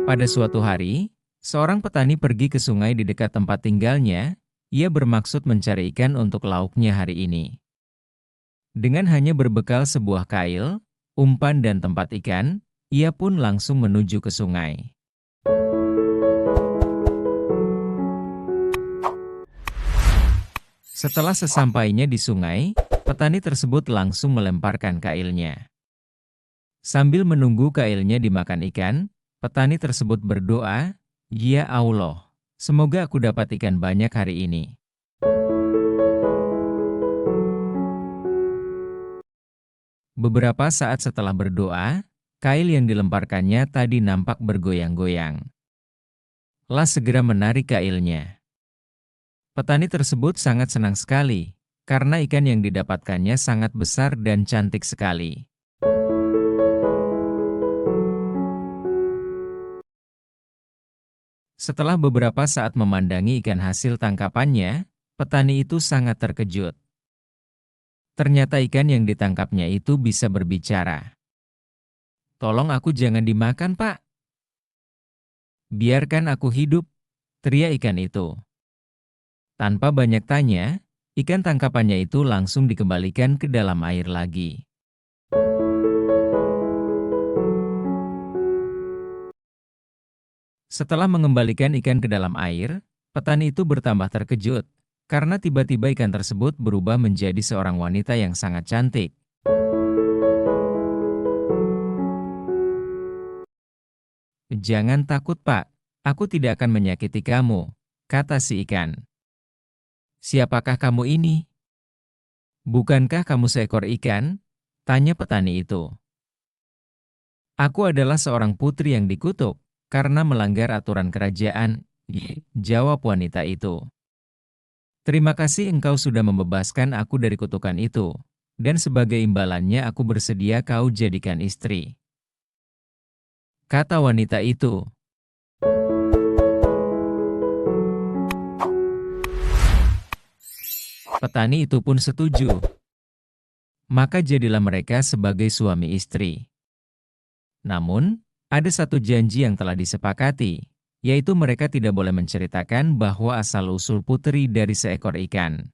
Pada suatu hari, seorang petani pergi ke sungai di dekat tempat tinggalnya. Ia bermaksud mencari ikan untuk lauknya hari ini. Dengan hanya berbekal sebuah kail, umpan dan tempat ikan, ia pun langsung menuju ke sungai. Setelah sesampainya di sungai, petani tersebut langsung melemparkan kailnya. Sambil menunggu kailnya dimakan ikan, petani tersebut berdoa, "Ya Allah, semoga aku dapat ikan banyak hari ini." Beberapa saat setelah berdoa, kail yang dilemparkannya tadi nampak bergoyang-goyang. Las segera menarik kailnya. Petani tersebut sangat senang sekali, karena ikan yang didapatkannya sangat besar dan cantik sekali. Setelah beberapa saat memandangi ikan hasil tangkapannya, petani itu sangat terkejut. Ternyata ikan yang ditangkapnya itu bisa berbicara. "Tolong aku jangan dimakan, Pak. Biarkan aku hidup," teriak ikan itu. Tanpa banyak tanya, ikan tangkapannya itu langsung dikembalikan ke dalam air lagi. Setelah mengembalikan ikan ke dalam air, petani itu bertambah terkejut, karena tiba-tiba ikan tersebut berubah menjadi seorang wanita yang sangat cantik. "Jangan takut, Pak. Aku tidak akan menyakiti kamu," kata si ikan. "Siapakah kamu ini? Bukankah kamu seekor ikan?" tanya petani itu. "Aku adalah seorang putri yang dikutuk karena melanggar aturan kerajaan," jawab wanita itu. "Terima kasih engkau sudah membebaskan aku dari kutukan itu, dan sebagai imbalannya aku bersedia kau jadikan istri," kata wanita itu. Petani itu pun setuju. Maka jadilah mereka sebagai suami istri. Namun, ada satu janji yang telah disepakati, yaitu mereka tidak boleh menceritakan bahwa asal-usul putri dari seekor ikan.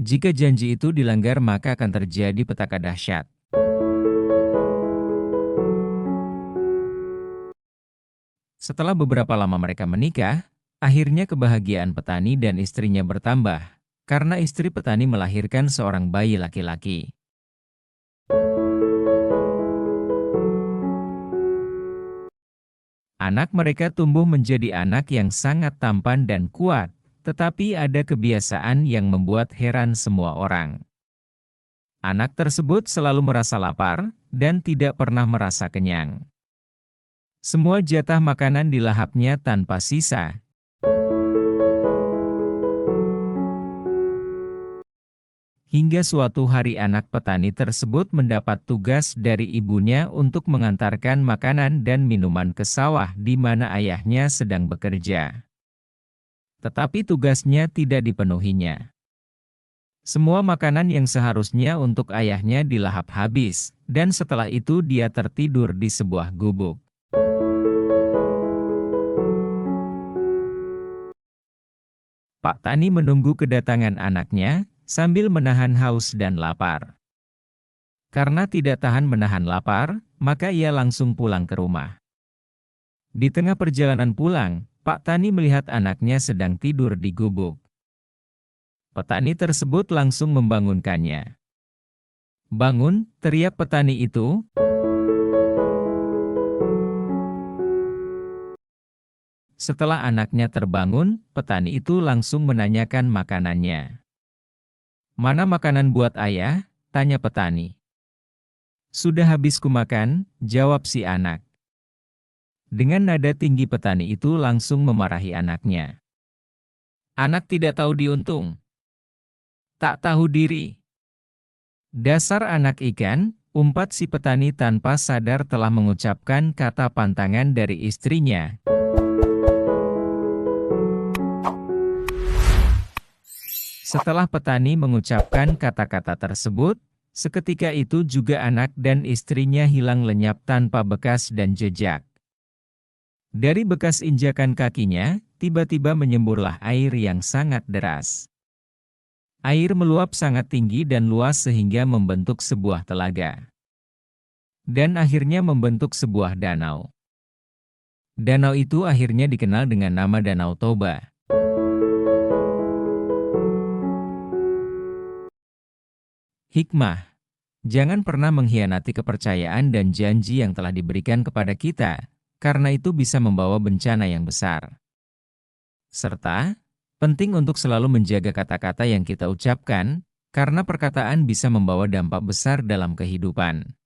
Jika janji itu dilanggar maka akan terjadi petaka dahsyat. Setelah beberapa lama mereka menikah, akhirnya kebahagiaan petani dan istrinya bertambah, karena istri petani melahirkan seorang bayi laki-laki. Anak mereka tumbuh menjadi anak yang sangat tampan dan kuat, tetapi ada kebiasaan yang membuat heran semua orang. Anak tersebut selalu merasa lapar dan tidak pernah merasa kenyang. Semua jatah makanan dilahapnya tanpa sisa. Hingga suatu hari anak petani tersebut mendapat tugas dari ibunya untuk mengantarkan makanan dan minuman ke sawah di mana ayahnya sedang bekerja. Tetapi tugasnya tidak dipenuhinya. Semua makanan yang seharusnya untuk ayahnya dilahap habis, dan setelah itu dia tertidur di sebuah gubuk. Pak Tani menunggu kedatangan anaknya, sambil menahan haus dan lapar. Karena tidak tahan menahan lapar, maka ia langsung pulang ke rumah. Di tengah perjalanan pulang, Pak Tani melihat anaknya sedang tidur di gubuk. Petani tersebut langsung membangunkannya. "Bangun!" teriak petani itu. Setelah anaknya terbangun, petani itu langsung menanyakan makanannya. "Mana makanan buat ayah?" tanya petani. "Sudah habis kumakan," jawab si anak. Dengan nada tinggi petani itu langsung memarahi anaknya. "Anak tidak tahu diuntung. Tak tahu diri. Dasar anak ikan," umpat si petani tanpa sadar telah mengucapkan kata pantangan dari istrinya. Setelah petani mengucapkan kata-kata tersebut, seketika itu juga anak dan istrinya hilang lenyap tanpa bekas dan jejak. Dari bekas injakan kakinya, tiba-tiba menyemburlah air yang sangat deras. Air meluap sangat tinggi dan luas sehingga membentuk sebuah telaga. Dan akhirnya membentuk sebuah danau. Danau itu akhirnya dikenal dengan nama Danau Toba. Hikmah: jangan pernah mengkhianati kepercayaan dan janji yang telah diberikan kepada kita, karena itu bisa membawa bencana yang besar. Serta, penting untuk selalu menjaga kata-kata yang kita ucapkan, karena perkataan bisa membawa dampak besar dalam kehidupan.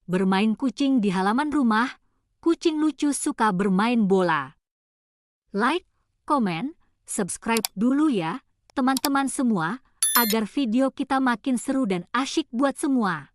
Bermain kucing di halaman rumah, kucing lucu suka bermain bola. Like, komen, subscribe dulu ya, teman-teman semua, agar video kita makin seru dan asyik buat semua.